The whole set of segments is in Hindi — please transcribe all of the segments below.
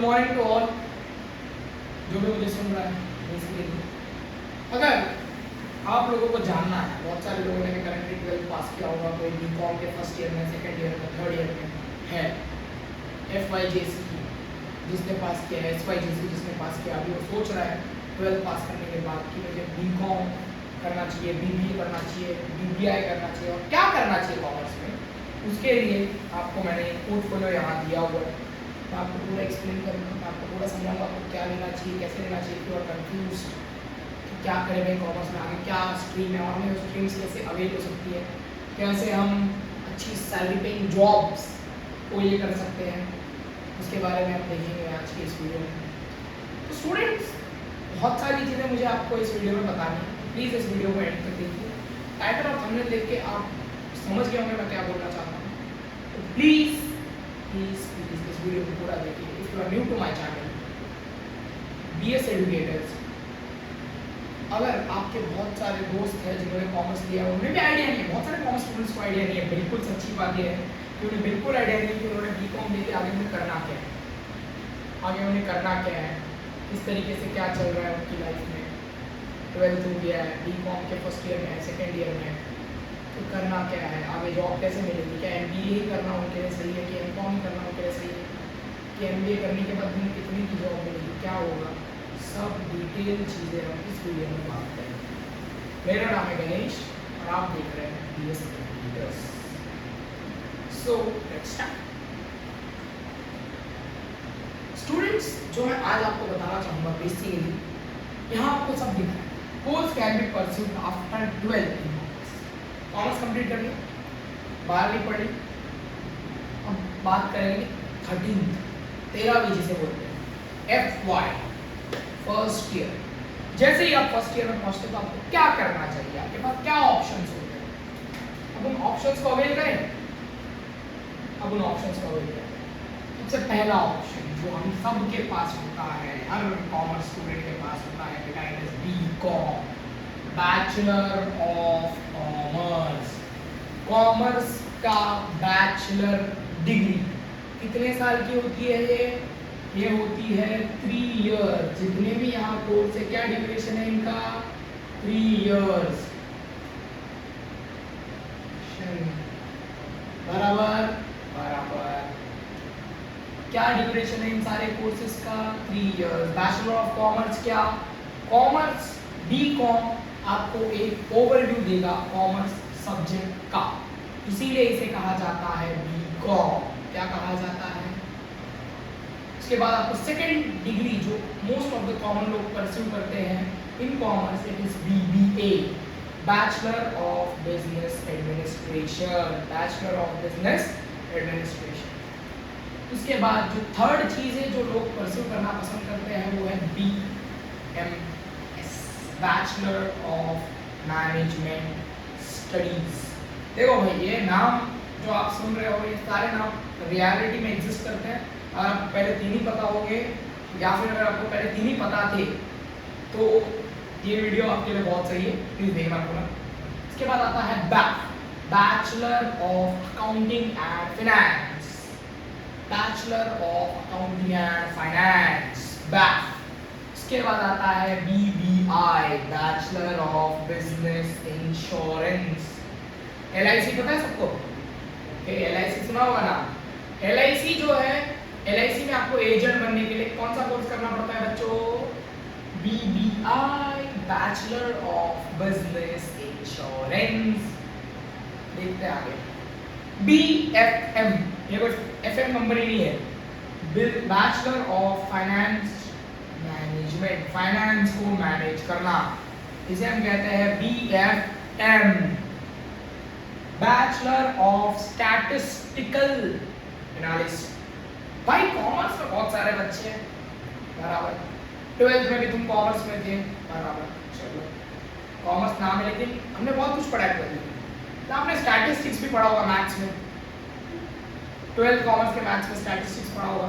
गुड मॉर्निंग टू ऑल जो भी मुझे सुन रहा है। बेसिकली अगर आप लोगों को जानना है, बहुत सारे लोगों ने करंटली 12 पास किया होगा, कोई बीकॉम के फर्स्ट ईयर में, सेकंड ईयर में, थर्ड ईयर में है, FYJC जिसने पास किया है, SYJC जिसने पास किया, अभी वो सोच रहा है 12 पास करने के बाद कि मुझे बीकॉम करना चाहिए, BBA करना चाहिए, BBI करना चाहिए और क्या करना चाहिए कॉमर्स में। उसके लिए आपको मैंने एक पोर्टफोलियो यहाँ दिया हुआ है, मैं आपको पूरा एक्सप्लेन करूँगा, मैं आपको पूरा समझाऊंगा आपको क्या लेना चाहिए, कैसे लेना चाहिए, कि और कन्फ्यूज क्या करें भाई कॉमर्स में आगे, क्या स्ट्रीम है और हमें स्ट्रीम्स कैसे अवेल हो सकती है, कैसे हम अच्छी सैलरी पेइंग जॉब्स को ये कर सकते हैं, उसके बारे में हम देखेंगे आज की इस वीडियो में। तो स्टूडेंट्स, बहुत सारी चीज़ें मुझे आपको इस वीडियो में बतानी है, प्लीज़ इस वीडियो को एंड तक देखिए। टाइटल और थंबनेल देख के आप समझ गए होंगे मैं क्या बोलना चाहता हूँ, तो प्लीज़ प्लीज़ प्लीज़ इस वीडियो को पूरा देखिए। If you are new to my channel BS educators, अगर आपके बहुत सारे दोस्त हैं जिन्होंने कॉमर्स लिया है, उन्हें भी आइडिया नहीं है, बहुत सारे कॉमर्स स्टूडेंट्स को आइडिया नहीं है, बिल्कुल सच्ची बात यह है कि उन्हें बिल्कुल आइडिया नहीं है कि उन्होंने बीकॉम लेके आगे उन्हें करना क्या है, आगे उन्हें करना क्या है, इस तरीके से क्या चल रहा है उनकी लाइफ में। 12th हो गया है, बीकॉम के फर्स्ट ईयर में है, सेकेंड ईयर में, तो करना क्या है, आगे जॉब कैसे मिलेगी, क्या MBA ही करना उनके लिए सही है कि M.Com ही करना उनके लिए सही है, कि MBA करने के बाद उन्हें कितनी की जॉब मिलेगी, क्या होगा, सब डिटेल चीज़ें हम इस वीडियो में बात करेंगे। मेरा नाम है गणेश और आप देख रहे हैं BS educators. So let's start. Students, जो मैं आज आपको बताना चाहूँगा, बेसिकली यहाँ आपको सब दिखा है, course can be pursued after 12th in commerce complete कर लिया, 12वीं पढ़ी, अब बात करेंगे 13वीं जिसे बोलते हैं FY फर्स्ट ईयर। जैसे ही आप फर्स्ट ईयर में पहुंचते तो आपको क्या करना चाहिए, आपके पास क्या ऑप्शंस होते हैं। अब उन ऑप्शंस को अवेल करें, अब उन ऑप्शंस को अवेल करें। सबसे पहला ऑप्शन जो हम सबके पास होता है, हर कॉमर्स स्टूडेंट के पास होता है, बेटा it is BCom, bachelor of commerce. Commerce का बैचलर डिग्री कितने साल की होती है ये होती है 3 इयर्स। जितने भी यहाँ कोर्स है, क्या ड्यूरेशन है इनका, 3 इयर्स, बराबर बराबर। क्या ड्यूरेशन है इन सारे कोर्सेज का, 3 इयर्स। बैचलर ऑफ कॉमर्स क्या, कॉमर्स BCom आपको एक ओवरव्यू देगा कॉमर्स सब्जेक्ट का, इसीलिए इसे कहा जाता है BCom। क्या कहा जाता है। उसके बाद आपको सेकेंड डिग्री जो मोस्ट ऑफ द कॉमन लोग परस्यू करते हैं in commerce, it is BBA, bachelor of business administration, bachelor of business administration. उसके बाद जो थर्ड चीज़ है जो लोग परस्यू करना पसंद करते हैं वो है BMS, bachelor of management studies. देखो भाई, ये नाम जो आप सुन रहे हो, ये सारे नाम रियलिटी में एग्जिस्ट करते हैं। अगर आपको पहले 3 ही पता होंगे, या फिर अगर आपको पहले 3 ही पता थे तो ये वीडियो आपके लिए बहुत सही है, प्लीज देखना पूरा। इसके बाद आता है bachelor of accounting and finance, bachelor of accounting and finance BAIF. इसके बाद आता है BBI, bachelor of business insurance. LIC पता है सबको, LIC सुना होगा ना। LIC जो है, LIC में आपको एजेंट बनने के लिए कौन सा कोर्स करना पड़ता है बच्चों, BBI, bachelor of business insurance. देखते हैं आगे, BFM, ये कोई FM नंबर ही नहीं है, bachelor of finance management, finance को मैनेज करना, इसे हम कहते हैं BFM, bachelor of statistical analysis. भाई कॉमर्स में बहुत सारे बच्चे हैं, बराबर। 12th में भी तुम कॉमर्स में थे, बराबर। चलो, कॉमर्स नाम है लेकिन हमने बहुत कुछ पढ़ा है 12th में। तो आपने स्टैटिस्टिक्स भी पढ़ा होगा मैथ्स में, 12th कॉमर्स के मैथ्स में स्टैटिस्टिक्स पढ़ा होगा,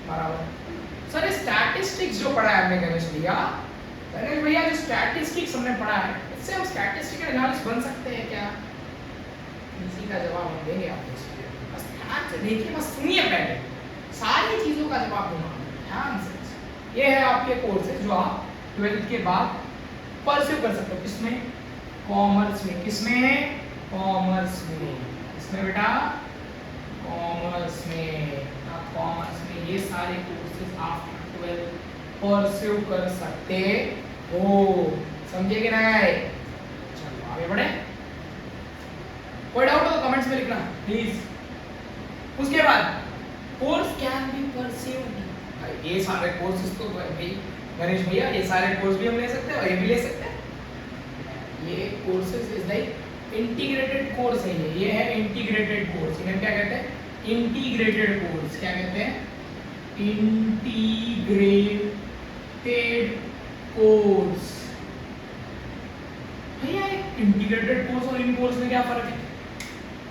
बराबर। सर स्टैटिस्टिक्स जो पढ़ा है हमने गणेश भैया जो स्टैटिस्टिक्स हमने पढ़ा है, इससे हम स्टैटिस्टिकल एनालिस्ट बन सकते हैं क्या? इसी का जवाब हम देंगे आपको। बस ध्यान से देखिए, बस सुनिए, पहले सारी चीजों का जवाब दूंगा, ध्यान से। ये है आपके कोर्सेज जो आप 12th के बाद परस्यू कर सकते हो। किसमें? कॉमर्स में। किसमें? कॉमर्स में। किसमें बेटा? कॉमर्स में। आप कॉमर्स में ये सारे कोर्सेज आफ्टर 12 परस्यू कर सकते हो। समझे कि नहीं? चलो आगे बढ़े। कोई डाउट हो तो कमेंट्स में लिखना प्लीज। उसके बाद कोर्स कैन बी परस्यूड। ये सारे कोर्सेज तो भाई गणेश भैया ये सारे कोर्स भी हम ले सकते हैं और ये भी ले सकते हैं। ये courses is like integrated course है। ये है इंटीग्रेटेड कोर्स। इन्हें क्या कहते हैं? Integrated course. क्या कहते हैं? Integrated course. भैया इंटीग्रेटेड कोर्स और इन कोर्स में क्या फर्क है?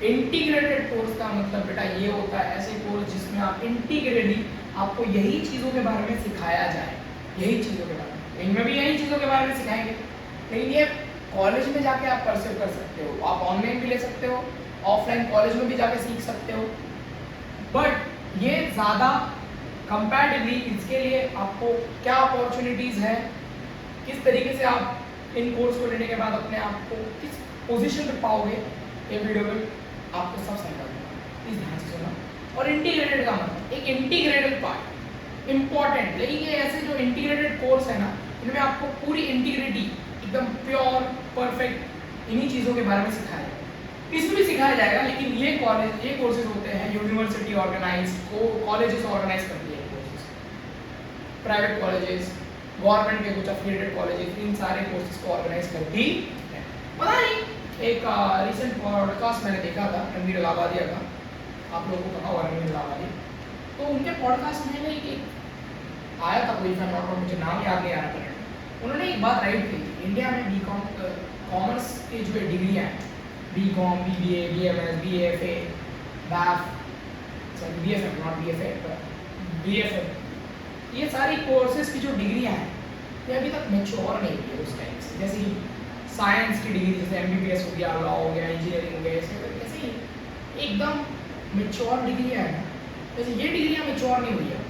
इंटीग्रेटेड कोर्स का मतलब बेटा ये होता है ऐसे कोर्स जिसमें आप इंटीग्रेटली आपको यही चीजों के बारे में सिखाया जाए। यही चीजों के बारे में, इनमें भी यही चीजों के बारे में सिखाएंगे। लेकिन ये कॉलेज में जाके आप परस्यू कर सकते हो। आप ऑनलाइन भी ले सकते हो, ऑफलाइन कॉलेज में भी जाके सीख सकते हो। बट ये ज़्यादा कंपैरेटिवली इसके लिए आपको क्या अपॉर्चुनिटीज़ है, किस तरीके से आप इन कोर्स को लेने के बाद अपने आप को किस पोजीशन पे पाओगे, ये वीडियो में आपको सब समझा दूंगा। प्लीज़ ध्यान से सुनना। और इंटीग्रेटेड का मतलब एक इंटीग्रेटेड पार्ट इंपॉर्टेंट। लेकिन ये ऐसे जो इंटीग्रेटेड कोर्स है ना, इनमें आपको पूरी इंटीग्रिटी एकदम प्योर परफेक्ट इन्हीं चीज़ों के बारे में सिखाया जाएगा। इसमें भी सिखाया जाएगा, लेकिन ये कोर्सेज होते हैं यूनिवर्सिटी ऑर्गेनाइज कॉलेजेस ऑर्गेनाइज करती है कोर्सेज। प्राइवेट कॉलेजेस, गवर्नमेंट के कुछ अफिलिएटेड कॉलेजेस, इन सारे कोर्सेज को ऑर्गेनाइज करती है। पता नहीं, एक रिसेंट पॉडकास्ट मैंने देखा था रणवीर इलाहाबादिया का, आप लोगों को पता होगा रणवीर इलाहाबादी। तो उनके पॉडकास्ट में एक आया था कोई फैन, और मुझे नाम याद नहीं आ रहा था। उन्होंने एक बात राइट की थी, इंडिया में बीकॉम कॉमर्स की जो डिग्रियाँ हैं, BCom, BBA, BMS, BFA, BAF, sorry BFA not BFA, BFA, ये सारी कोर्सेज की जो डिग्रियाँ हैं ये अभी तक मैच्योर नहीं हुई है उस टाइम से। जैसे कि साइंस की डिग्री, जैसे एमबीबीएस हो गया, लॉ हो गया, इंजीनियरिंग हो गया, ऐसे ही एकदम मैच्योर डिग्रियाँ हैं, जैसे ये डिग्रियाँ मैच्योर नहीं हुई है।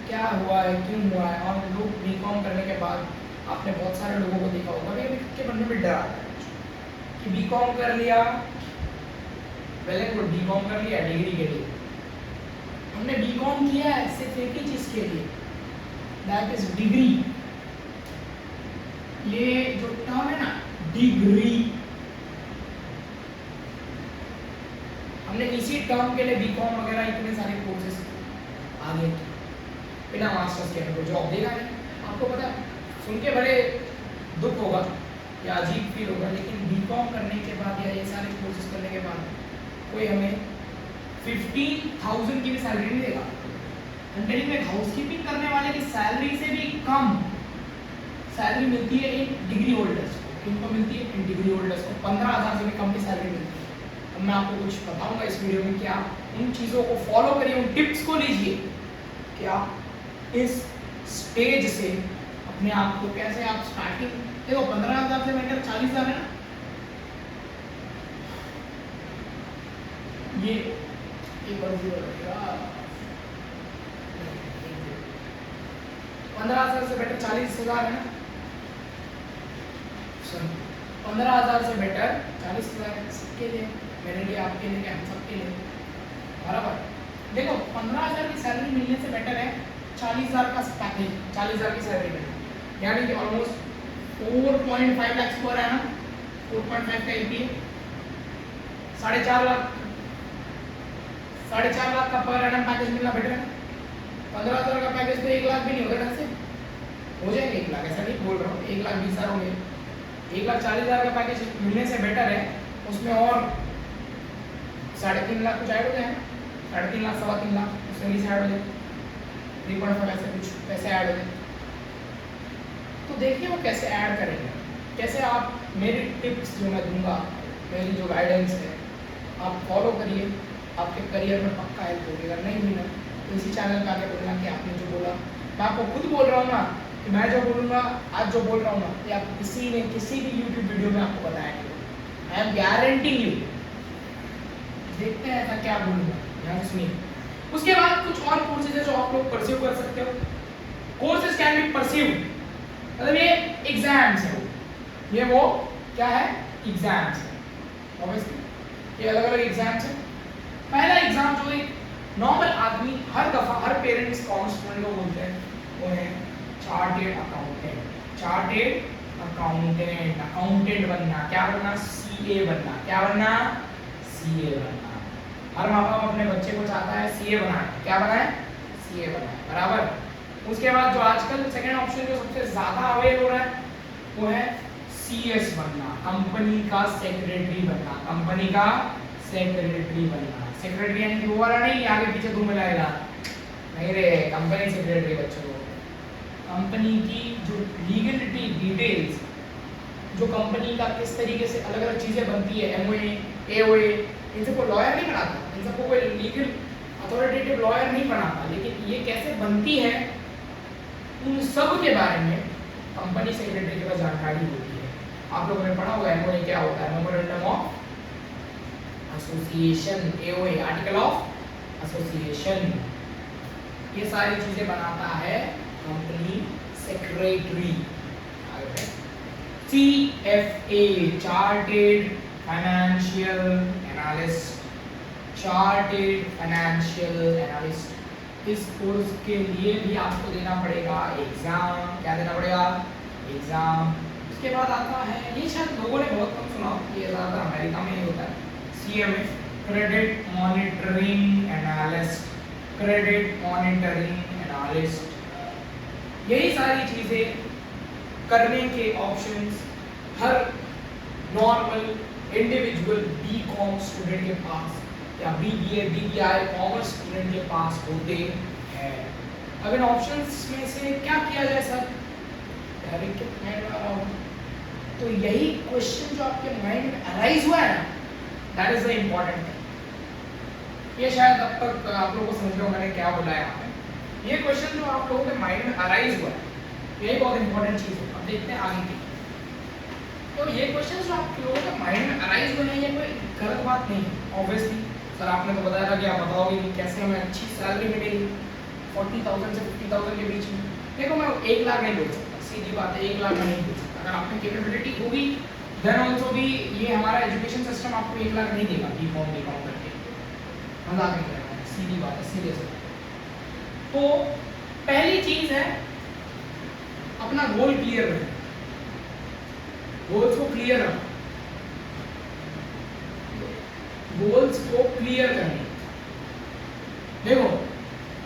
क्या हुआ है, क्यों हुआ है? और लोग बीकॉम करने के बाद आपने बहुत सारे लोगों को देखा होगा कि बनने में डर आता है कि बीकॉम कर लिया, पहले वो बीकॉम कर लिया डिग्री के लिए, हमने बीकॉम किया है सिर्फ एक ही चीज़ के लिए, दैट इज डिग्री। ये जो टर्म है ना डिग्री, हमने इसी टर्म के लिए बीकॉम वगैरह इतने सारे कोर्सेज आगे बिना मास्टर्स के हमें जॉब देगा नहीं। आपको पता है, सुन के बड़े दुख होगा या अजीब फील होगा, लेकिन बीकॉम करने के बाद या ये सारे कोर्सेज करने के बाद कोई हमें 15,000 की भी सैलरी नहीं देगा। कंटेनिंग में हाउसकीपिंग करने वाले की सैलरी से भी कम सैलरी मिलती है इन डिग्री होल्डर्स को। इनको मिलती है इन डिग्री होल्डर्स को 15,000 से भी कम की सैलरी मिलती है। अब मैं आपको कुछ बताऊंगा इस वीडियो में कि आप उन चीज़ों को फॉलो करिए, उन टिप्स को लीजिए कि आप इस स्टेज से अपने आप को कैसे आप स्टार्टिंग, देखो 15,000 से बेटर 40,000 है ना। ये एक बार 15,000 से बेटर 40,000 है ना। 15,000 से बेटर 40,000 है सबके लिए, मेरे लिए, आपके लिए, हम सबके लिए बराबर। देखो 15,000 की सैलरी मिलने से बेटर है 40,000 का पैकेज, 40,000 की सैलरी मिलना, यानी कि ऑलमोस्ट 4.5 लाख पर है ना, 4.5 का एलपीए, 4.5 लाख, 4.5 लाख का पर एनम पैकेज मिलना बेटर है। 15,000 का पैकेज तो 1 लाख भी नहीं होगा, ढंग से हो जाएंगे 1 लाख, ऐसा नहीं बोल रहा हूँ, 1,20,000 हो गए। 1,40,000 का पैकेज मिलने से बेटर है उसमें और 3.5 लाख कुछ ऐड हो जाए, 3.5 लाख 3.25 लाख उसमें भी ऐड हो जाए, 3.5 ऐसे कुछ पैसे ऐड हो जाए। तो देखिए वो कैसे ऐड करेंगे, कैसे आप मेरी टिप्स जो मैं दूंगा, मेरी जो गाइडेंस है आप फॉलो करिए, आपके करियर में पक्का हेल्प होगी। अगर नहीं हुई ना तो इसी चैनल पे आके बोलना कि आपने जो बोला, मैं आपको खुद बोल रहा हूँ ना कि मैं जो बोलूँगा आज जो बोल रहा हूँ ना, ये आप किसी ने किसी भी यूट्यूब वीडियो में आपको बताया नहीं। I am guarantee you. देखते हैं ऐसा क्या बोलूँगा, यहाँ से सुनिए। उसके बाद कुछ और कोर्सेज है जो आप लोग परस्यू कर सकते हो। कोर्सेज कैन बी परस्यू, मतलब ये एग्जाम्स है, ये वो क्या है, एग्जाम्स है। ऑब्वियसली ये अलग अलग एग्जाम्स है। पहला एग्जाम जो एक नॉर्मल आदमी हर दफा, हर पेरेंट्स कॉमर्स स्टूडेंट को बोलते हैं, वो है chartered accountant. Chartered accountant, accountant बनना, क्या बनना, सीए बनना। क्या बनना, सीए बनना। हर माँ बाप अपने बच्चे को चाहता है सीए बनाए, क्या बनाए, सीए बनाए, बराबर। उसके बाद जो आजकल सेकंड ऑप्शन जो सबसे ज्यादा अवेल हो रहा है वो है सीएस बनना, कंपनी का सेक्रेटरी बनना। कंपनी का सेक्रेटरी बनना। सेक्रेटरी यानी कि वो वाला नहीं आगे पीछे घूम मिलाएगा, नहीं रे, कंपनी सेक्रेटरी बच्चों। कंपनी की जो लीगलिटी डिटेल्स, जो कंपनी का किस तरीके से अलग अलग चीजें बनती है, एमओए, एओए, इन सबको लॉयर नहीं बनाता, इन सबको कोई लीगल अथॉरिटेटिव लॉयर नहीं बनाता, लेकिन ये कैसे बनती है उन सब के बारे में कंपनी सेक्रेटरी के पास जानकारी होती है। आप लोगों ने पढ़ा होगा एमओए क्या होता है, memorandum of association, AOA article of association. ये सारी चीजें बनाता है company secretary. CFA chartered financial analyst, chartered financial analyst. इस कोर्स के लिए भी आपको देना पड़ेगा एग्जाम। क्या देना पड़ेगा, एग्जाम। उसके बाद आता है, ये शायद लोगों ने बहुत कम सुना, ये ज़्यादातर अमेरिका में ही होता है, CMA credit monitoring analyst. Credit monitoring analyst. यही सारी चीजें करने के ऑप्शंस हर नॉर्मल इंडिविजुअल बीकॉम स्टूडेंट के पास या BBA BBI कॉमर्स स्टूडेंट के पास होते हैं। अब इन ऑप्शंस में से क्या किया जाए सर, डायरेक्ट माइंड में आ रहा हो तो यही क्वेश्चन जो आपके माइंड में अराइज हुआ है ना, that is the important thing. ये शायद अब तक आप लोगों को समझ लो मैंने क्या बोला है यहाँ पे। ये क्वेश्चन जो आप लोगों के माइंड में अराइज हुआ है, यही बहुत इंपॉर्टेंट चीज है। अब देखते हैं आगे की। तो ये क्वेश्चन जो आप लोगों के माइंड में अराइज हुए हैं, ये कोई गलत बात नहीं है। ऑब्वियसली सर आपने तो बताया था कि आप बताओगे कि कैसे हमें अच्छी सैलरी मिलेगी 40,000 से 50,000 के बीच में। देखो मैं 1 लाख नहीं बोल सकता, सीधी बात है, 1 लाख में नहीं बोल सकता। अगर आपकी कैपेबिलिटी होगी देन ऑल्सो भी ये हमारा एजुकेशन सिस्टम आपको 1 लाख नहीं देगा बीकॉम करके, मजाक नहीं कर रहा है, सीधी बात है, सीरियस है। तो पहली चीज है अपना गोल क्लियर रखें, गोल्स को क्लियर रखो, गोल्स को क्लियर करने। देखो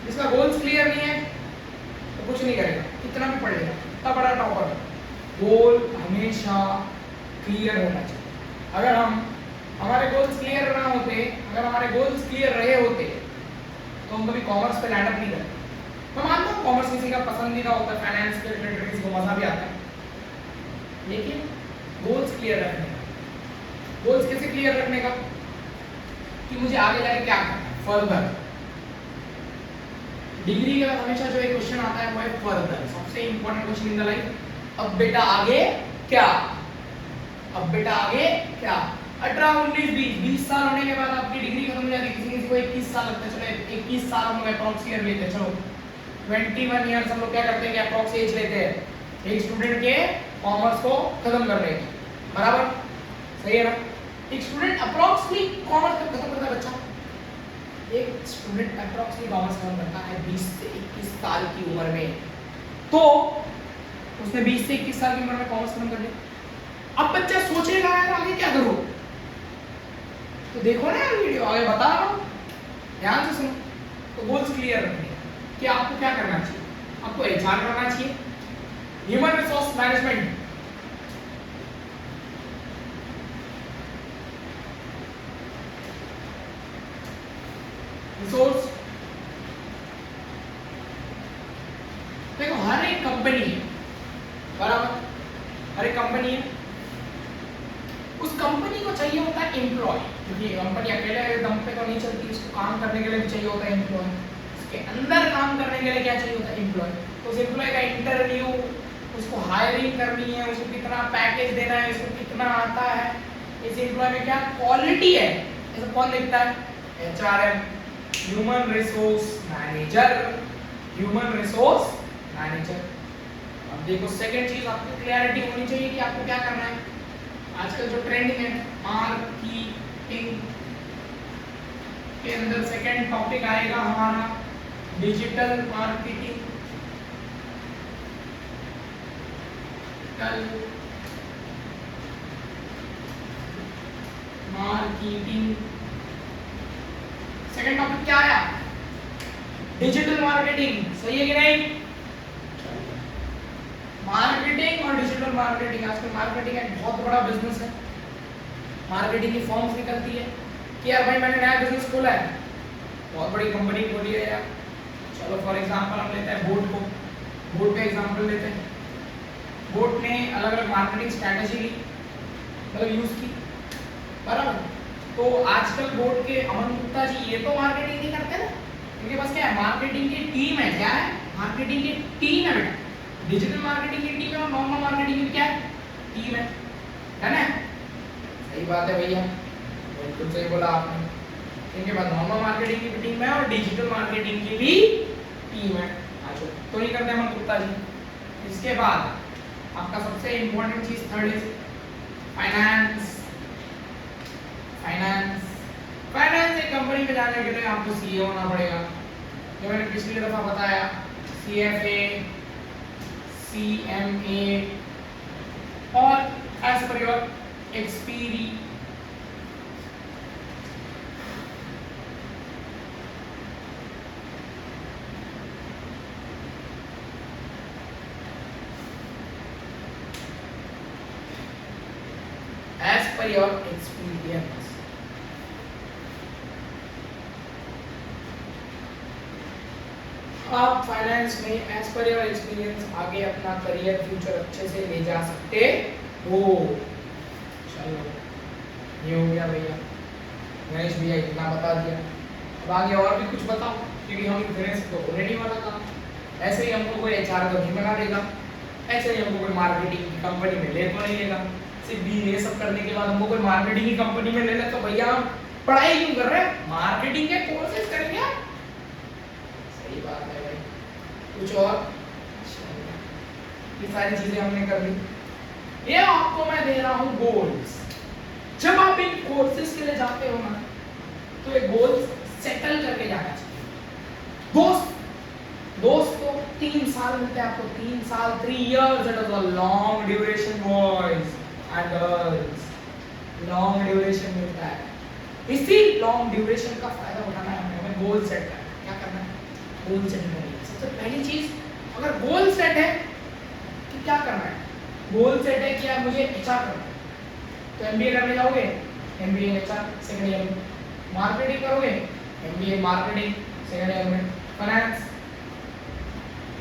जिसका गोल्स क्लियर नहीं है तो कुछ नहीं करेगा, कितना भी पढ़ेगा, इतना बड़ा टॉपर। गोल हमेशा क्लियर होना चाहिए। अगर हमारे गोल्स क्लियर ना होते, अगर हमारे गोल्स क्लियर रहे होते तो हम कभी कॉमर्स पे लैंड अप नहीं करते। मैं मानता हूँ कॉमर्स किसी का पसंदीदा होता है, फाइनेंस के रिलेटेड किसी को मजा भी आता है, लेकिन गोल्स क्लियर रखने का। गोल्स कैसे क्लियर रखने का कि मुझे आगे जाके क्या करना है, फर्दर। डिग्री के बाद हमेशा जो एक क्वेश्चन आता है वो है फर्दर, सबसे important question in the life. अब बेटा आगे क्या, अब बेटा आगे क्या। 18, 19, 20 साल होने के बाद आपकी डिग्री खत्म हो जाती है। किसी को 21 साल लगता है, चलो 21 साल हम लोग अप्रॉक्स ईयर लेते हैं, चलो 21 ईयर्स हम लोग क्या करते हैं कि अप्रॉक्स एज लेते हैं एक स्टूडेंट के कॉमर्स को खत्म करने की, बराबर, सही है ना। एक स्टूडेंट अप्रॉक्सली कॉमर्स खत्म करता है बच्चा, एक स्टूडेंट अप्रॉक्सली कॉमर्स खत्म करता है 20 से 21 साल की उम्र में। तो उसने 20 से 21 साल की उम्र में कॉमर्स खत्म कर लिया। अब बच्चा सोचेगा यार आगे क्या करूं, तो देखो ना यार वीडियो आगे बता रहा हूं, ध्यान से सुनो। तो गोल्स क्लियर रखने कि आपको क्या करना चाहिए। आपको HR करना चाहिए, ह्यूमन रिसोर्स मैनेजमेंट, रिसोर्स। देखो हर एक कंपनी है, बराबर, हर एक कंपनी है, उस कंपनी को चाहिए होता है एम्प्लॉय, क्योंकि कंपनी अकेले दम पे तो नहीं चलती, उसको काम करने के लिए भी चाहिए होता है एम्प्लॉय। उसके अंदर काम करने के लिए क्या चाहिए होता है, एम्प्लॉय। तो उस एम्प्लॉय का इंटरव्यू, उसको हायरिंग करनी है, उसको कितना पैकेज देना है, उसको कितना आता है, इस एम्प्लॉय में क्या क्वालिटी है, ऐसा कौन देखता है, HRM human resource manager, human resource manager. अब देखो सेकंड चीज आपको क्लैरिटी होनी चाहिए कि आपको क्या करना है। आजकल जो ट्रेंडिंग है मार्केटिंग के अंदर सेकंड टॉपिक आएगा हमारा digital marketing. Marketing second topic क्या आया? Digital marketing. सही है कि नहीं? मार्केटिंग और डिजिटल मार्केटिंग, आजकल मार्केटिंग एक बहुत बड़ा बिजनेस है। मार्केटिंग की फॉर्म्स निकलती है कि यार भाई मैंने नया बिजनेस खोला है, बहुत बड़ी कंपनी खोली है यार। चलो फॉर एग्जांपल हम लेते हैं बोट को, बोट का एग्जांपल लेते हैं। बोट ने अलग अलग मार्केटिंग स्ट्रेटजी ली, मतलब यूज की, बराबर। तो आजकल बोट के अमन गुप्ता जी ये तो मार्केटिंग नहीं करते ना, क्योंकि बस क्या है, मार्केटिंग की टीम है। क्या है? मार्केटिंग की टीम है बेटा। डिजिटल मार्केटिंग की टीम है और नॉर्मल मार्केटिंग की क्या है? टीम है ना? सही बात है भैया, बिल्कुल सही बोला आपने। इनके बाद नॉर्मल मार्केटिंग की भी टीम है और डिजिटल मार्केटिंग की भी टीम है। अच्छा, तो ये करते हैं अमन गुप्ता जी। इसके बाद आपका सबसे इंपॉर्टेंट चीज third is finance. Finance finance एक कंपनी में जाने के लिए आपको सीए होना पड़ेगा, जो मैंने पिछली दफा बताया, सीएफए, सीएमए और as per your experience. As per your experience. आप फाइनेंस में एज पर योर एक्सपीरियंस आगे अपना करियर फ्यूचर अच्छे से ले जा सकते हो। चलो ये हो गया भैया, गणेश भैया इतना बता दिया। अब आगे और भी कुछ बताओ, क्योंकि हम फाइनेंस तो ऑलरेडी वाला था। ऐसे ही हमको कोई एचआर तो नहीं बना देगा, ऐसे ही हमको कोई मार्केटिंग की कंपनी में ले तो नहीं लेगा। सिर्फ भी ये सब करने के बाद हमको कोई मार्केटिंग की कंपनी में ले ले तो भैया हम पढ़ाई क्यों कर रहे हैं? मार्केटिंग के कोर्सेज करेंगे। सही बात है भाई। कुछ और? ये सारी चीजें हमने कर ली। ये आपको मैं दे रहा हूँ गोल्स। जब आप इन कोर्सेज के लिए जाते हो ना, तो ये गोल्स सेटल करके जाना चाहिए। दोस्त को 3 साल मिलते हैं आपको, 3 साल, 3 years, it is a long duration boys and girls, long duration मिलता है। इसी लॉन्ग ड्यूरेशन का फायदा उठाना है हमें। गोल सेट करना है। क्या करना है? गोल सेट करना है। सबसे पहली चीज, अगर गोल सेट है तो क्या करना है? गोल सेट है कि यार मुझे एचआर करना है, तो एमबीए करने जाओगे, एमबीए एचआर सेकंड ईयर में। मार्केटिंग करोगे, एमबीए मार्केटिंग सेकंड ईयर में। Finance,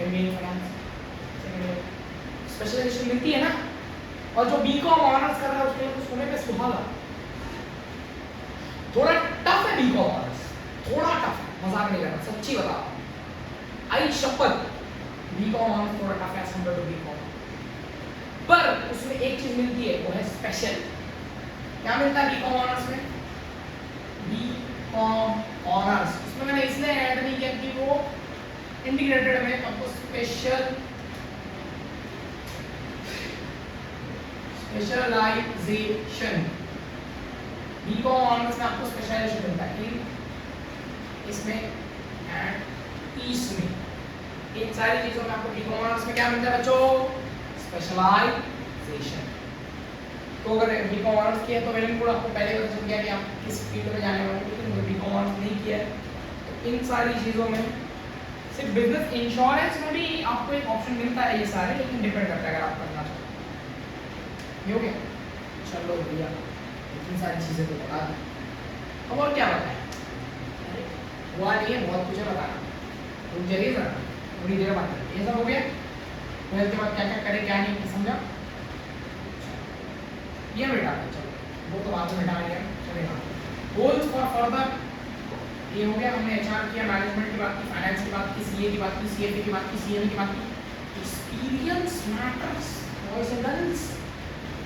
MBA finance second year. Specialisation मिलती है ना। और जो बीकॉम ऑनर्स कर रहा है उसके लिए तो सुने पे सुहागा। थोड़ा टफ है बीकॉम ऑनर्स, थोड़ा टफ, मजाक नहीं कर रहा, सच्ची बता रहा हूं। आई शपथ, बीकॉम ऑनर्स थोड़ा टफ है एज कंपेयर टू बीकॉम, पर उसमें एक चीज मिलती है, वो है स्पेशल। क्या मिलता है बीकॉम ऑनर्स में? बीकॉम ऑनर्स उसमें मैंने इसलिए ऐड नहीं किया कि वो इंटीग्रेटेड में आपको स्पेशलाइजेशन, बीकॉम ऑनर्स में आपको स्पेशलाइजेशन मिलता है इसमें एंड इसमें। इन सारी चीजों में आपको बीकॉम ऑनर्स में क्या मिलता है बच्चों? स्पेशलाइजेशन। तो अगर बीकॉम ऑनर्स किया तो मैंने पूरा आपको पहले बता दिया कि आप किस फील्ड में जाने वाले हैं, लेकिन अगर बीकॉम ऑनर्स नहीं किया है तो इन सारी चीजों में सिर्फ बिजनेस इंश्योरेंस में भी आपको एक ऑप्शन मिलता है ये सारे, लेकिन डिपेंड करता है अगर आप करना चाहते हो। ये हो गया? चलो भैया इतनी सारी चीजें तो बता दी, अब और क्या बताएं? हुआ नहीं है, बहुत कुछ है बताना। रुक जाइए जरा, थोड़ी देर बात करें। ये सब हो गया, ट्वेल्थ के बाद क्या क्या करें क्या नहीं समझा? ये मिटा दो, चलो वो तो बाद में मिटाएंगे, चलेगा। गोल्स फॉर फर्दर, ये हो गया। हमने एचआर किया, मैनेजमेंट की बात की, फाइनेंस की बात की, सीए की बात की, सीएफए की बात की, सीएमए की बात की। Experience matters boys and girls,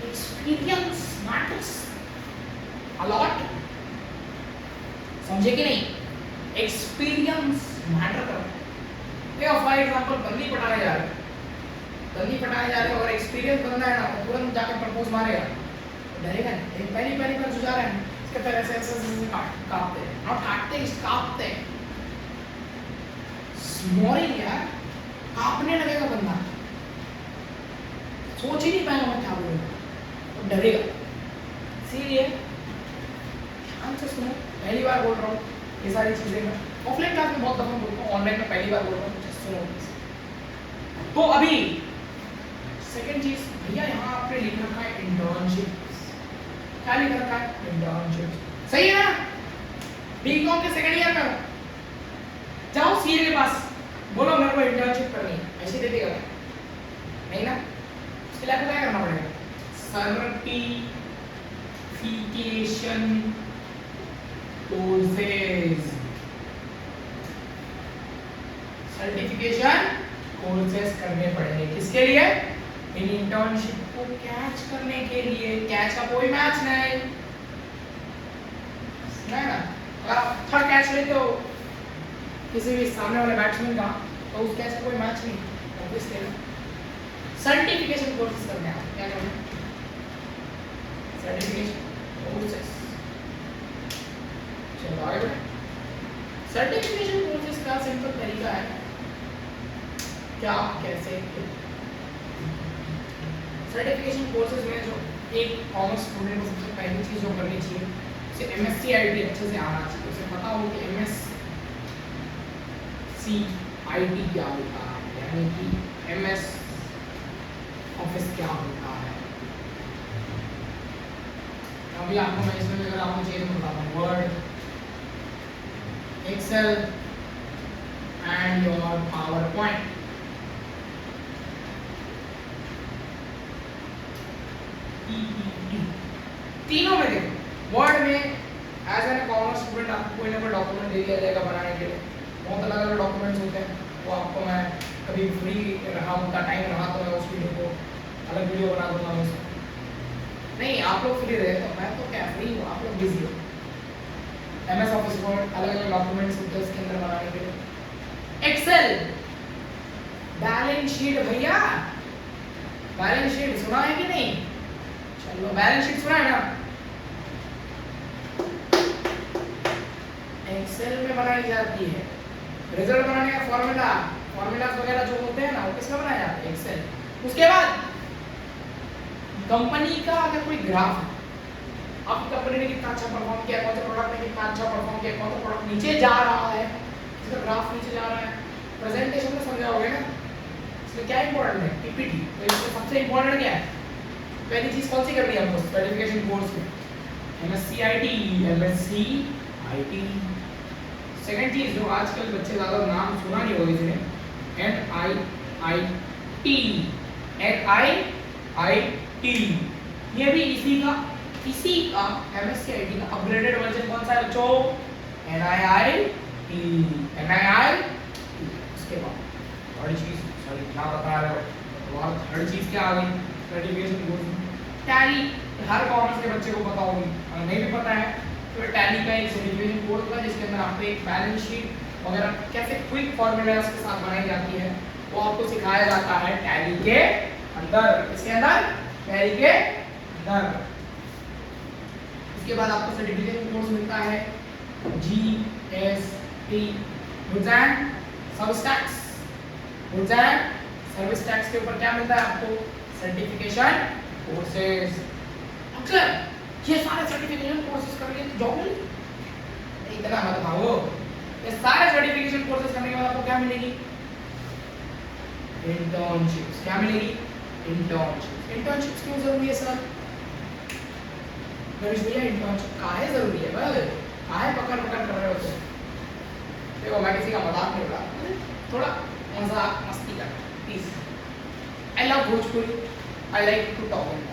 experience matters a lot. समझे कि नहीं? एक्सपीरियंस मैटर करता है। देखो फॉर एग्जांपल बंदी पटाने जा रहे हैं और एक्सपीरियंस बंदा है ना, वो तुरंत जाके प्रपोज मारेगा, डरेगा नहीं। पहली बार जो जा रहे हैं इसके पहले ऐसे कांपते हैं, नॉट काटते, कांपते हैं, स्मोरिंग यार, कांपने लगेगा बंदा, सोच ही नहीं पाएगा मैं क्या बोलूंगा, तो डरेगा। इसीलिए ध्यान से सुनो, पहली बार बोल रहा हूँ ये सारी चीजें मैं ऑफलाइन क्लास में बहुत दफा बोलता हूँ, ऑनलाइन में पहली बार बोल रहा हूँ, सुनो। तो अभी सेकंड चीज भैया, यहाँ आपने लिख रखा है इंटर्नशिप। क्या लिख रखा है? इंटर्नशिप। सही है ना? बीकॉम के सेकंड ईयर में हो, जाओ सीए के पास, बोलो मेरे को इंटर्नशिप करनी है, ऐसे दे देगा नहीं ना? उसके लिए आपको क्या करना पड़ेगा? सर्टिफिकेशन कोर्सेज, सर्टिफिकेशन कोर्सेज करने पड़ेंगे। किसके लिए? इन इंटर्नशिप को कैच करने के लिए। कैच का कोई मैच नहीं ना, अगर आप थर्ड कैच लेते हो किसी भी सामने वाले बैट्समैन का, तो उस कैच का कोई मैच नहीं, ऑब्वियसली। सर्टिफिकेशन कोर्सेज करने आप क्या करना है? Certification courses. चलो आगे बढ़े। सर्टिफिकेशन कोर्सेज का सिंपल तरीका है क्या कैसे सर्टिफिकेशन कोर्सेज में जो एक कॉमर्स स्टूडेंट को सबसे पहली चीज जो करनी चाहिए, उसे एमएससी आईटी अच्छे से आना चाहिए, उसे पता हो कि एमएससी आईटी क्या होता है, यानी कि एमएस ऑफिस क्या होता है। अभी आपको मैं इसमें अगर आपको चाहिए तो बताता हूँ, Word, Excel and your PowerPoint. तीनों में देखो, वर्ड में एज एन कॉमर्स स्टूडेंट आपको कोई ना कोई डॉक्यूमेंट दे दिया जाएगा बनाने के लिए, बहुत अलग अलग डॉक्यूमेंट्स होते हैं, वो आपको मैं कभी फ्री रहा उनका टाइम रहा तो मैं उस वीडियो को अलग वीडियो बना दूंगा उसमें। नहीं आप लोग फ्री रहे तो मैं तो क्या फ्री हूँ, आप लोग बिजी हो। एमएस ऑफिस वर्ड अलग अलग डॉक्यूमेंट्स होते हैं उसके अंदर बनाने के लिए। एक्सेल, बैलेंस शीट भैया, बैलेंस शीट सुना है कि नहीं? चलो बैलेंस शीट सुना है ना? एक्सेल में बनाई जाती है। रिजल्ट बनाने का फॉर्मूलाज वगैरह जो होते हैं ना, वो किसमें बनाए जाते हैं? एक्सेल। उसके बाद कंपनी का अगर कोई ग्राफ है, आपकी कंपनी ने कितना अच्छा परफॉर्म किया, कौन सा प्रोडक्ट ने कितना अच्छा परफॉर्म किया, कौन सा प्रोडक्ट नीचे जा रहा है, इसका ग्राफ नीचे जा रहा है, प्रेजेंटेशन में समझाओगे ना, इसमें क्या इंपॉर्टेंट है? पीपीटी। तो इसमें सबसे इंपॉर्टेंट क्या है? पहली चीज कौन सी करनी है हमको सर्टिफिकेशन कोर्स में? MSc IT, MSc IT. Second चीज जो आजकल बच्चे ज्यादा नाम सुना नहीं होगा इसने, NIIT, NIIT। ये भी इसी का एमएससी आईटी का अपग्रेडेड वर्जन कौन सा है बच्चों? NIIT। उसके बाद थर्ड चीज, सॉरी क्या बता रहे हो, और थर्ड चीज क्या आ गई सर्टिफिकेशन कोर्स में? टैली। हर कॉमर्स के बच्चे को पता होगी, अगर नहीं भी पता है तो टैली का एक सर्टिफिकेशन कोर्स होगा जिसके अंदर आपको एक बैलेंस शीट वगैरह कैसे क्विक फॉर्मूलाज के साथ बनाई जाती है वो आपको सिखाया जाता है टैली के अंदर। इसके अंदर टैली के अंदर। इसके बाद आपको सर्टिफिकेशन कोर्स मिलता है GST, goods and service tax. Goods and service tax के ऊपर क्या मिलता है आपको? Certification courses. अगर ये सारे सर्टिफिकेशन कोर्सेज कर लिए तो जॉब मिलेगी? इतना मत भागो, ये सारे सर्टिफिकेशन कोर्सेज करने के बाद आपको क्या मिलेगी? इंटर्नशिप्स। क्या मिलेगी? इंटर्नशिप्स। इंटर्नशिप्स क्यों जरूरी है सर? रमेश भैया इंटर्नशिप काहे जरूरी है? भाई काहे पकड़ कर रहे हो तुम? देखो मैं किसी का मजाक नहीं उड़ा, थोड़ा मजाक मस्ती कर please. I love Bhojpuri, I like to talk in that.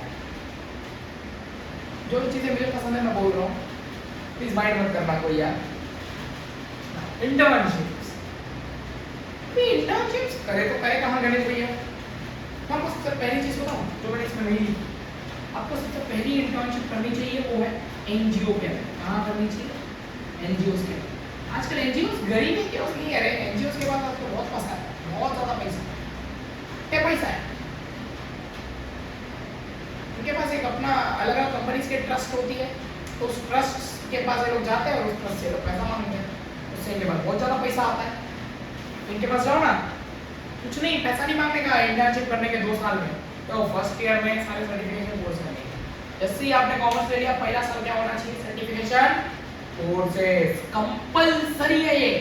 जो चीजें मुझे पसंद है मैं बोल रहा हूँ, प्लीज माइंड मत करना कोई यार। इंटर्नशिप्स, इंटर्नशिप्स करे तो करे कहाँ गणेश भैया? आपको सबसे पहली चीज बताऊँ जो मैंने इसमें नहीं लिखी, आपको सबसे पहली इंटर्नशिप करनी चाहिए वो है एनजीओ के अंदर। कहाँ करनी चाहिए? एनजीओ के अंदर। आजकल एनजीओ गरीबी क्यों नहीं है रे, एनजीओ के बाद आपको बहुत पैसा है, बहुत ज़्यादा पैसा क्या पैसा है उनके पास। एक अपना अलग अलग कंपनीज के ट्रस्ट होती है, तो उस ट्रस्ट के पास ये लोग जाते हैं और उस ट्रस्ट से लोग पैसा मांगते हैं, उससे इनके पास बहुत ज़्यादा पैसा आता है। इनके पास जाओ ना, कुछ नहीं, पैसा नहीं मांगने का, इंटर्नशिप करने के 2 साल में, तो फर्स्ट ईयर में सारे सर्टिफिकेशन कोर्स करने के। जैसे ही आपने कॉमर्स ले लिया, पहला साल क्या होना चाहिए, सर्टिफिकेशन कोर्सेज कंपलसरी है। ये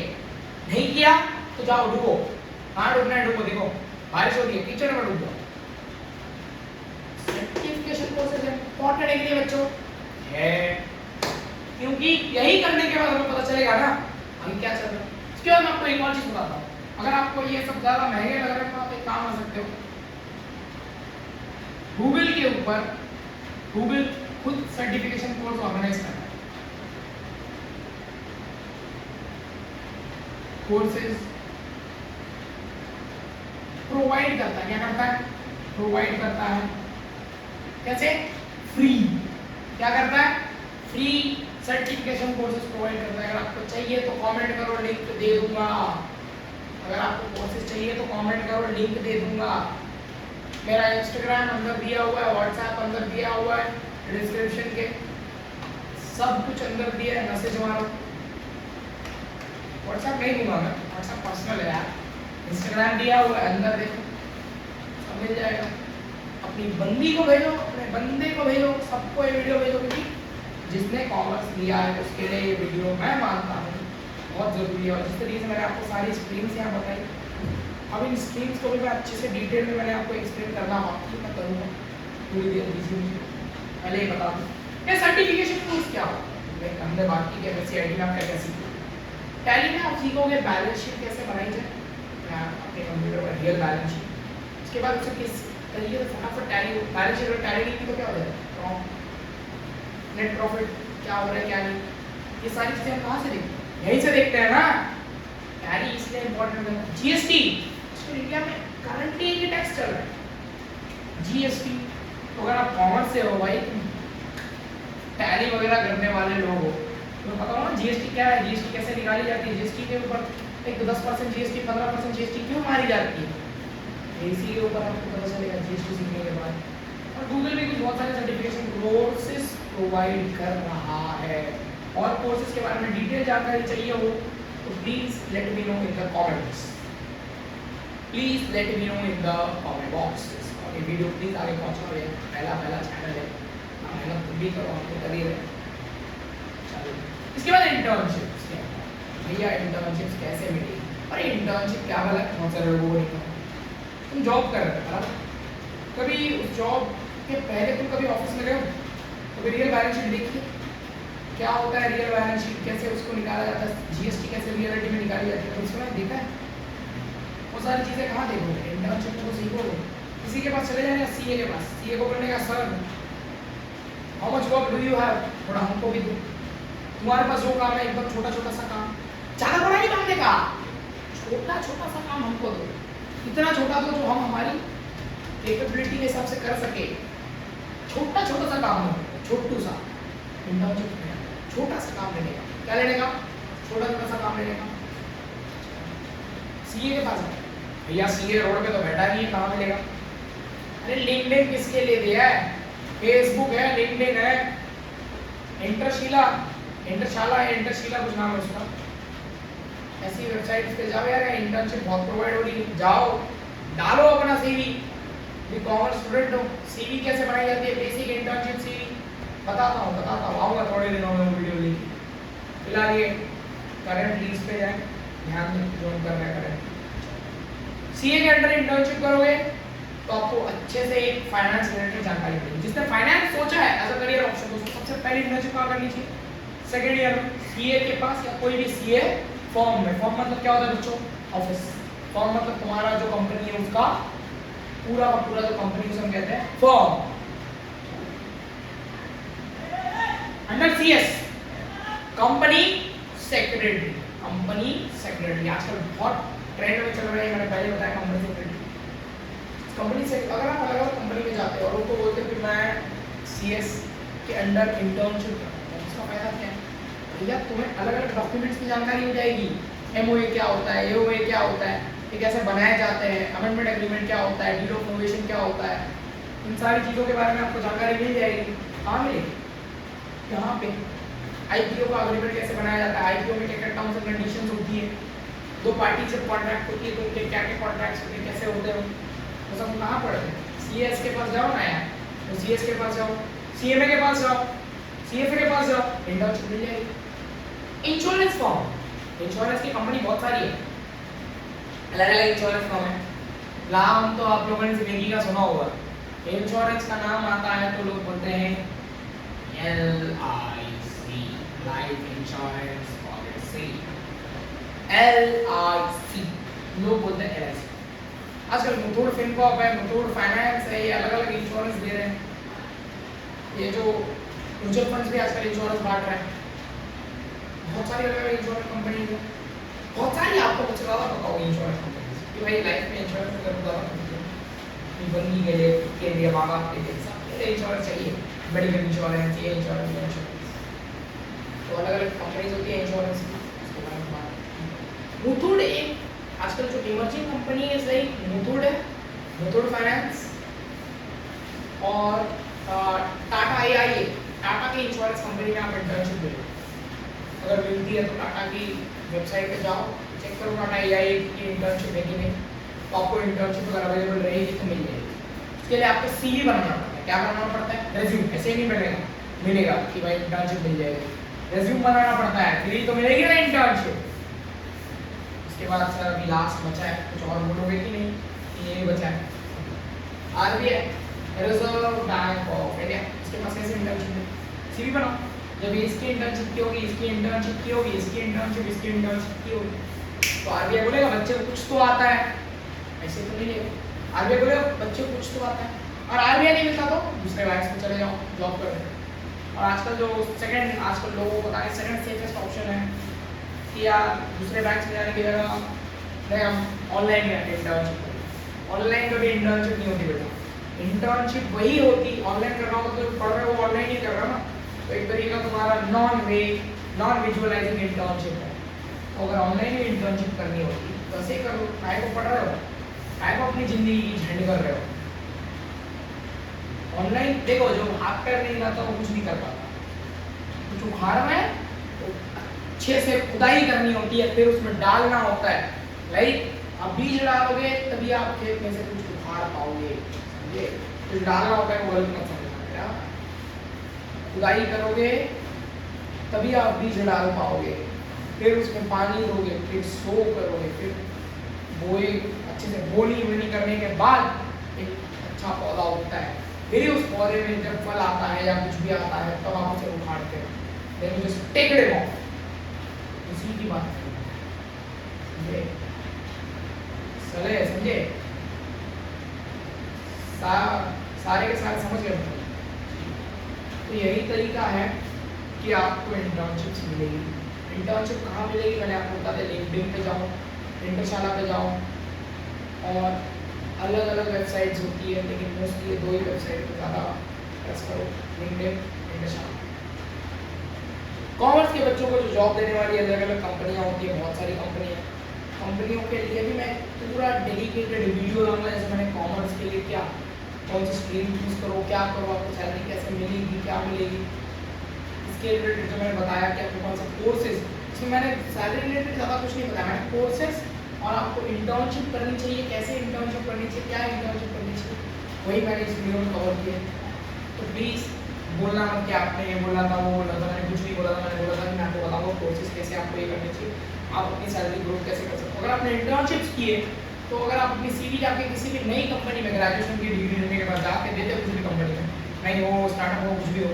नहीं किया तो जाओ डूबो, कहाँ डूबना है डूबो, देखो बारिश हो रही है कीचड़ में डूब जाओ। सर्टिफिकेशन कोर्सेज इंपॉर्टेंट है कि नहीं बच्चों, है, क्योंकि यही करने के बाद हमें पता चलेगा ना हम क्या चल रहा है। इसके बाद मैं आपको एक और चीज बताता हूँ, अगर आपको ये सब ज्यादा महंगे लग रहे हैं तो आप एक काम कर सकते हो, गूगल के ऊपर गूगल खुद सर्टिफिकेशन कोर्स ऑर्गेनाइज करता है, कोर्सेज प्रोवाइड करता है। क्या करता है, प्रोवाइड करता है, कैसे, फ्री। क्या करता है, फ्री सर्टिफिकेशन कोर्सेज प्रोवाइड करता है। अगर आपको चाहिए तो कमेंट करो, लिंक दे दूंगा। अगर आपको कोर्सेज चाहिए तो कमेंट करो, लिंक दे दूंगा। मेरा इंस्टाग्राम अंदर दिया हुआ है, व्हाट्सएप अंदर दिया हुआ है, डिस्क्रिप्शन के सब कुछ अंदर दिया है, मैसेज मारो। व्हाट्सएप नहीं दूंगा मैं, व्हाट्सएप पर्सनल है यार, इंस्टाग्राम दिया हुआ है अंदर, देखो सब मिल जाएगा। अपनी बंदी को भेजो, अपने बंदे को भेजो, सबको ये वीडियो भेजो, क्योंकि जिसने कॉमर्स लिया है उसके लिए ये वीडियो मैं मानता हूँ बहुत ज़रूरी है। और जिस तरीके से मैंने आपको सारी स्ट्रीम्स यहाँ बताई, अब इन स्ट्रीम्स को भी मैं अच्छे से डिटेल में मैंने आपको एक्सप्लेन करना बाकी मैं करूँगा, थोड़ी देर दीजिए मुझे। पहले ही बता दूँ ये सर्टिफिकेशन कोर्स क्या हो, हमने बात की कि सीआईटी में आप क्या क्या सीखोगे। टैली में आप सीखोगे बैलेंस शीट कैसे बनाई जाए अपने कंप्यूटर पर, रियल बैलेंस शीट। उसके बाद उसे किस तरीके से फटाफट टैली, बैलेंस शीट और टैली नहीं की तो क्या हो जाएगा, नेट प्रॉफिट क्या हो रहा है क्या नहीं, ये सारी चीजें हम कहाँ से देखते हैं, यहीं से देखते हैं ना। टैली इसलिए इंपॉर्टेंट है। जीएसटी इंडिया में करंटली ये टैक्स चल रहा है जीएसटी। तो अगर आप कॉमर्स से हो भाई, टैली वगैरह करने वाले लोग हो तो पता हो ना जीएसटी क्या है, जीएसटी कैसे निकाली जाती है, जीएसटी के ऊपर एक 10% जीएसटी 15% जीएसटी क्यों मारी जाती है, इसी के ऊपर आपको पता चलेगा जीएसटी सीखने के बाद। और गूगल भी कुछ बहुत सारे सर्टिफिकेशन कोर्सेज प्रोवाइड कर रहा है, और कोर्सेज के बारे में डिटेल जानकारी चाहिए हो तो please let me know in the comments, please let me know in the comment box. और ये वीडियो प्लीज आगे पहुंचाओ, ये पहला चैनल है, मेहनत खुद भी करो, आपको कर ही रहे। इसके बाद इंटर्नशिप्स, भैया इंटर्नशिप्स कैसे मिलेगी, अरे इंटर्नशिप क्या वाला बहुत सारे लोगों को नहीं पता। तुम जॉब कर रहे हो, कभी उस जॉब के पहले तुम कभी ऑफिस में गए हो, कभी रियल बैलेंस शीट देखी क्या होता है, रियल बैलेंस शीट कैसे उसको निकाला जाता है, जीएसटी कैसे रियलिटी में निकाली जाती है, तो उसमें देखा है। वो सारी चीज़ें कहाँ देखोगे, इंटर्नशिप को सीखोगे। किसी के पास चले जाए, सीए के पास, सीए को करने का sir how much work do you have, थोड़ा हमको भी दो। तुम्हारे पास जो काम है एकदम छोटा छोटा सा काम, ज़्यादा बड़ा नहीं मांगने का, छोटा छोटा सा काम हमको दो, इतना छोटा दो जो हम हमारी कैपेबिलिटी के हिसाब से कर सके। छोटा छोटा सा काम हो, छोटू सा इंटर्नशिप में, छोटा सा काम लेने का, क्या लेने का, छोटा छोटा सा काम लेने का। सीए के पास भैया सीए रोड पे तो बैठा नहीं है, कहाँ मिलेगा, अरे लिंक्डइन किसके लिए दिया है, फेसबुक है, लिंक्डइन है, इंटरशाला कुछ नाम है उसका, ऐसी वेबसाइट्स पे जाओ यार, इंटर्नशिप बहुत प्रोवाइड हो रही है, जाओ डालो अपना सीवी। भी कॉमर्स स्टूडेंट हो, सीवी कैसे बनाई जाती है, बेसिक इंटर्नशिप सीवी बताता हूँ, आऊँगा थोड़े दिनों में वीडियो लेके। फिलहाल ये करंट लीज पे जाए, ध्यान दें जो कर रहे हैं करंट। सीए के अंडर इंटर्नशिप करोगे तो आपको अच्छे से एक फाइनेंस रिलेटेड जानकारी मिलेगी। जिसने फाइनेंस सोचा है एज अ करियर ऑप्शन, तो सबसे पहले इंटर्नशिप कहाँ करनी चाहिए, सेकेंड ईयर में सीए के पास या कोई भी सीए फॉर्म में। फॉर्म मतलब क्या होता है बच्चों, ऑफिस। फॉर्म मतलब तुम्हारा जो कंपनी है उसका पूरा जो कंपनी उसे हम कहते हैं form. Under CS company secretary, आजकल बहुत ट्रेंड में चल रहा है, मैंने पहले बताया कंपनी सेक्रेटरी। कंपनी से अगर आप अलग अलग कंपनी में जाते हो और उनको बोलते हो कि मैं सीएस के अंडर इंटर्नशिप करता हूँ, उसका फायदा क्या है, भैया तुम्हें अलग अलग डॉक्यूमेंट्स की जानकारी हो जाएगी, एमओए क्या होता है, एओए क्या होता है, ये कैसे बनाए जाते हैं, अमेंडमेंट एग्रीमेंट क्या होता है, डीड ऑफ नोवेशन क्या होता है, इन सारी चीज़ों के बारे में आपको जानकारी मिल जाएगी। कहाँ मिलेगी? यहाँ पे। आईपीओ का एग्रीमेंट कैसे बनाया जाता है, आईपीओ में क्या क्या टर्म्स एंड कंडीशंस होती है, दो पार्टी से कॉन्ट्रैक्ट होती है तो उनके क्या क्या कॉन्ट्रैक्ट्स होते हैं, कैसे होते हैं, वो सब कहाँ पढ़ते हैं? सीएस के पास जाओ ना यार, तो सीएस के पास जाओ, सीएमए के पास जाओ, सीएफए के पास जाओ, इंटर्नशिप मिल जाएगी। इंश्योरेंस फॉर्म, इंश्योरेंस की कंपनी बहुत सारी है, अलग अलग इंश्योरेंस फॉर्म है। नाम तो आप लोगों ने जिंदगी का सुना होगा, इंश्योरेंस का नाम आता है तो लोग बोलते हैं LIC, life insurance policy, LIC लोग बोलते हैं LIC। आजकल मुथूट फिनकॉर्प है, मुथूट फाइनेंस है, ये अलग अलग इंश्योरेंस दे रहे हैं। ये जो म्यूचुअल फंड्स भी आजकल इंश्योरेंस बांट रहे हैं, बहुत सारी अलग अलग इंश्योरेंस कंपनी है, बहुत सारी। आपको कुछ ज़्यादा पता होगी इंश्योरेंस कंपनी कि भाई लाइफ में इंश्योरेंस अगर ज़्यादा बंदी के लिए माँ बाप के लिए सब इंश्योरेंस चाहिए, मेडिकल इंश्योरेंस, ये इंश्योरेंस, ये इंश्योरेंस, तो अलग अलग कंपनीज होती है इंश्योरेंस की। उसके बारे में बात, मुथूट एक आजकल जो इमर्जिंग कंपनी है, सही मुथूट है, मुथूट फाइनेंस और टाटा AIA, टाटा की इंश्योरेंस कंपनी में आप इंटर्नशिप मिलो, अगर मिलती है तो टाटा की वेबसाइट पे जाओ, चेक करो टाटा AIA की इंटर्नशिप है कि नहीं, तो आपको इंटर्नशिप अगर अवेलेबल रहेगी तो मिल जाएगी। उसके लिए आपको CV बनाना पड़ता है। क्या बनाना पड़ता है? रेज्यूम। ऐसे ही नहीं मिलेगा, मिलेगा कि भाई इंटर्नशिप मिल जाएगी, रेज्यूम बनाना पड़ता है, फिर ही तो मिलेगी ना इंटर्नशिप। उसके बाद सर अभी लास्ट बचा है, कुछ और बोलोगे कि नहीं? ये बचा है RBI, reserve bank of India, इसके पास कैसे इंटर्नशिप है? CV बनाओ, जब इसकी इंटर्नशिप की होगी, इसकी इंटर्नशिप की होगी, इसकी इंटर्नशिप की होगी, तो RBI बोलेगा बच्चे को कुछ तो आता है, ऐसे तो नहीं है। RBI बोलेगा बच्चे को कुछ तो आता है, और RBI नहीं मिलता तो दूसरे बैंक्स में चले जाओ जॉब करने। और आजकल जो सेकंड, आजकल लोगों को पता है सेकंड सेफेस्ट ऑप्शन है कि यार दूसरे बैंक्स में जाने की जगह नहीं, हम ऑनलाइन में इंटर्नशिप करें। ऑनलाइन कभी इंटर्नशिप नहीं होती बेटा, इंटर्नशिप वही होती, ऑनलाइन कर रहा हो तो पढ़ रहे हो ऑनलाइन ही कर रहा ना, तो एक तरीके का तुम्हारा नॉन विजुअलाइजिंग इंटर्नशिप है। तो अगर ऑनलाइन में इंटर्नशिप करनी होती तो ऐसे ही करो, काय को पढ़ रहे हो, काय को अपनी जिंदगी की झंड कर रहे हो। ऑनलाइन देखो, जो हाथ पैर नहीं रहता वो कुछ नहीं कर पाता, कुछ उखाड़ में तो अच्छे से खुदाई करनी होती है, फिर उसमें डालना होता है। लाइक आप बीज डालोगे तभी आप खेत में से कुछ उखाड़ पाओगे, समझे? तो डालना होता है, वो गलत मत समझना। खुदाई करोगे तभी आप बीज डाल पाओगे, फिर उसमें पानी दोगे, फिर सो करोगे, फिर बोए, अच्छे से बोनी करने के बाद एक अच्छा पौधा उगता है, फिर उस पौधे में जब फल आता है या कुछ भी आता है तब आप उसे उखाड़ते हो। Then you just take it off. इसी की बात समझे? समझे? सारे के सारे समझ गए? तो यही तरीका है कि आपको इंटर्नशिप मिलेगी। इंटर्नशिप कहाँ मिलेगी मैंने आपको बता दिया, लिंक्डइन पे जाओ, इंटरशाला पे जाओ, और अलग अलग वेबसाइट्स होती है, लेकिन मोस्टली दो ही वेबसाइट पे ज़्यादा प्रेस करो, लिंक्डइन, इंटरशाला। कॉमर्स के बच्चों को जो जॉब देने वाली अलग अलग कंपनियाँ होती है, बहुत सारी कंपनियाँ, कंपनियों के लिए भी मैं पूरा डेडिकेटेड वीडियो दूंगा, जैसे मैंने कॉमर्स के लिए क्या कौन सी स्ट्रीम चूज करो, क्या करो, आपको सैलरी कैसे मिलेगी, क्या मिलेगी, इसके रिलेटेड जो मैंने बताया कि आपको कौन सा कोर्सेज, इसमें मैंने सैलरी रिलेटेड ज़्यादा कुछ नहीं बताया, मैंने कोर्सेज और आपको इंटर्नशिप करनी चाहिए, कैसे इंटर्नशिप करनी चाहिए, क्या इंटर्नशिप करनी चाहिए, वही मैंने इस वीडियो में कवर किया। तो प्लीज़ बोलना मत कि आपने ये बोला था, वो बोला था, मैंने कुछ नहीं बोला था, मैंने बोला था कि मैं आपको बताऊँगा कोर्सेज कैसे आपको ये करने चाहिए, आप अपनी सैलरी ग्रोथ कैसे कर सकते हो। अगर आपने इंटर्नशिप्स किए तो अगर आप अपनी CV जाके किसी भी नई कंपनी में ग्रेजुएशन की डिग्री लेने के बाद जाके देते हो, कुछ भी कंपनी में, नहीं हो स्टार्टअप हो कुछ भी हो,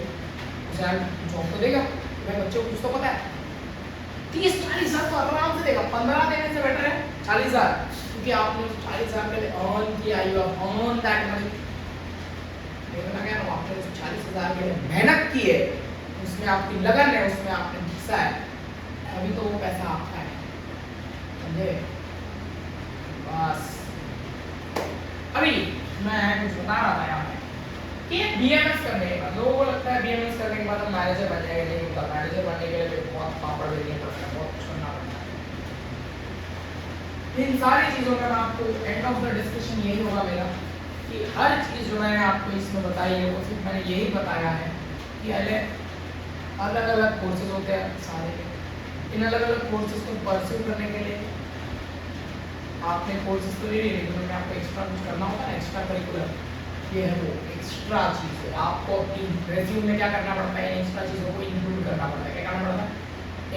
उसे जॉब तो देगा, भाई बच्चों को कुछ तो पता है। 30-40 हज़ार तो आराम से देगा, 15 देने से बेटर है 40 हज़ार, क्योंकि आपने 40 हज़ार पहले अर्न किया, you have earn that money. देखना क्या ना, आपने 40 हज़ार के लिए मेहनत की है, उसमें आपकी लगन है, उसमें आपने घिसा है, अभी तो वो पैसा आपका है, समझे? बस अभी मैं कुछ बता रहा था यहाँ पे कि बीएमएस करने के बाद लोगों को लगता है बीएमएस करने के बाद हम मैनेजर बन जाएंगे, नहीं होता। मैनेजर बनने के लिए बहुत पापड़ बेलने पड़ता है, बहुत कुछ करना पड़ता है। इन सारी चीज़ों में आपको एंड ऑफ द डिस्कशन यही होगा मेरा कि हर चीज़ जो मैंने आपको इसमें बताई है वो सिर्फ मैंने यही बताया है कि अलग अलग कोर्सेज होते हैं सारे। इन अलग अलग कोर्सेज को परस्यू करने के लिए आपने कोर्सेज तो ले लिए, लेकिन उनमें आपको एक्स्ट्रा कुछ करना होगा ना, एक्स्ट्रा करिकुलर। ये है वो एक्स्ट्रा चीज़ है। आपको अपनी रेज्यूम में क्या करना पड़ता है, इन एक्स्ट्रा चीज़ों को इंक्लूड करना पड़ता है। क्या करना पड़ता है?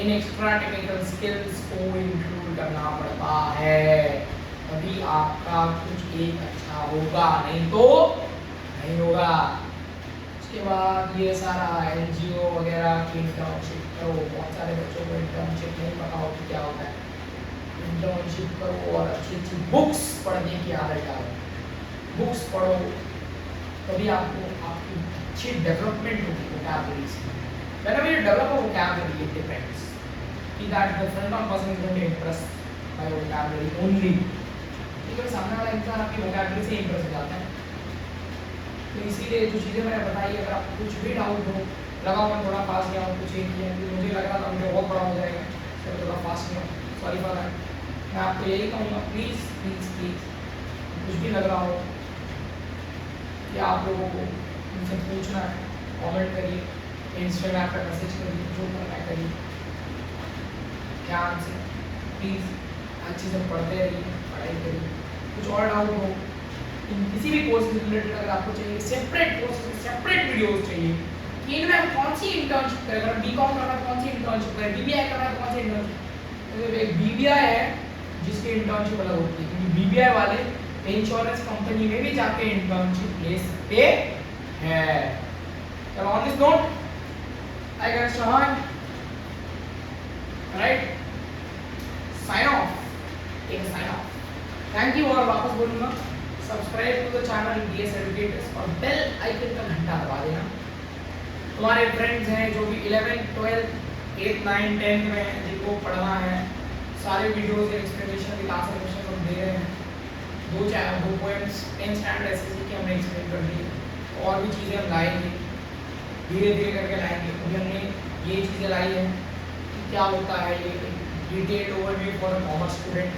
इन एक्स्ट्रा टेक्निकल स्किल्स को इंक्लूड करना पड़ता है, तभी आपका कुछ एक अच्छा होगा, नहीं तो नहीं होगा। उसके बाद ये सारा एनजीओ वगैरह की इंटर्नशिप करो। बहुत सारे बच्चों को इंटर्नशिप नहीं पता हो कि क्या होता है। इंटर्नशिप करो और अच्छी अच्छी बुक्स पढ़ने की आदत डालो। बुक्स पढ़ो, तभी आपको आपकी अच्छी डेवलपमेंट होगी वोकैबुलरी से। Whenever you develop a vocabulary, it depends that the front on person is going to impress by vocabulary only. क्योंकि सामने वाला इंसान आपकी vocabulary से impress हो जाता है। तो इसीलिए जो चीज़ें मैंने बताई, अगर आपको कुछ भी डाउट हो, लगा मैं थोड़ा फास्ट गया हूँ, कुछ एक किया, मुझे लग रहा था मुझे बहुत बड़ा हो जाएगा, तो थोड़ा फास्ट गया, सॉरी फॉर दैट। मैं आपको यही कहूँगा, प्लीज़ प्लीज़ प्लीज़ कुछ भी लग रहा हो कि आप लोगों को उनसे पूछना है, कमेंट करिए, इंस्टाग्राम पर मैसेज करिए, जो करना है करिए, ध्यान से प्लीज़ अच्छे से पढ़ते रहिए, पढ़ाई करिए। कुछ और डाउट हो इन किसी भी कोर्स से रिलेटेड अगर आपको चाहिए, सेपरेट कोर्स सेपरेट वीडियोस चाहिए कि इनमें हम कौन सी इंटर्नशिप करें, अगर बीकॉम करना है कौन सी इंटर्नशिप करें, बीबीआई करना है कौन सी इंटर्नशिप। तो एक बीबीआई है जिसकी इंटर्नशिप अलग होती है, क्योंकि बीबीआई वाले इंश्योरेंस कंपनी में भी जाके इंटर्नशिप ले सकते हैं। चलो on this note I can start, right? Sign off. Take a sign off. Thank you और वापस बोलूँगा, subscribe to the channel DS educators और बेल आइकन का घंटा दबा देना। तुम्हारे फ्रेंड्स हैं जो भी 11th 12th 8th 9th 10th में हैं, जिनको पढ़ना है, सारे वीडियोस के एक्सप्लेनेशन के लास्ट क्वेश्चन हम दे रहे हैं। दो पोएम्स 10th स्टैंडर्ड एसएससी की हमने एक्सप्लेन कर दी, और भी चीज़ें हम लाएंगे, धीरे धीरे करके लाएंगे। अभी हमने ये चीज़ें लाई है कि क्या होता है, ये detailed overview for a commerce student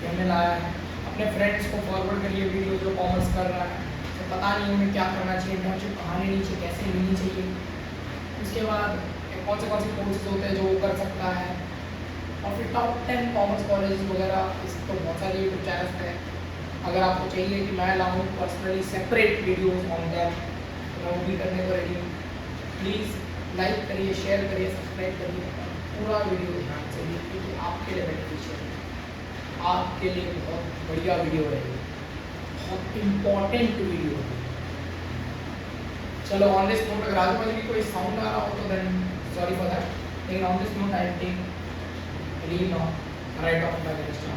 ये हमने लाया है। अपने फ्रेंड्स को फॉरवर्ड करिए वीडियो जो कॉमर्स कर रहा है, तो पता नहीं उन्हें क्या करना चाहिए, इंटर्नशिप कहाँ लेनी चाहिए, कैसे लेनी चाहिए। उसके बाद कौन से कोर्सेज होते हैं जो वो कर सकता है, और फिर टॉप 10 कॉमर्स कॉलेज वगैरह, इस तो बहुत सारे यूट्यूब चैनल्स हैं। अगर आपको चाहिए कि मैं लाऊँ personally separate videos on that, तो मैं वो भी करने को रेडी हूँ। प्लीज़ लाइक करिए, शेयर करिए, सब्सक्राइब करिए, पूरा वीडियो ध्यान से देखिए क्योंकि आपके लिए बेनिफिशियल है, आपके लिए बहुत बढ़िया वीडियो है, बहुत इम्पोर्टेंट वीडियो है। चलो ऑन दिस नोट, अगर आजू बाजू की कोई साउंड आ रहा हो तो देन सॉरी फॉर दैट, लेकिन on this note I take leave now, right off bye mister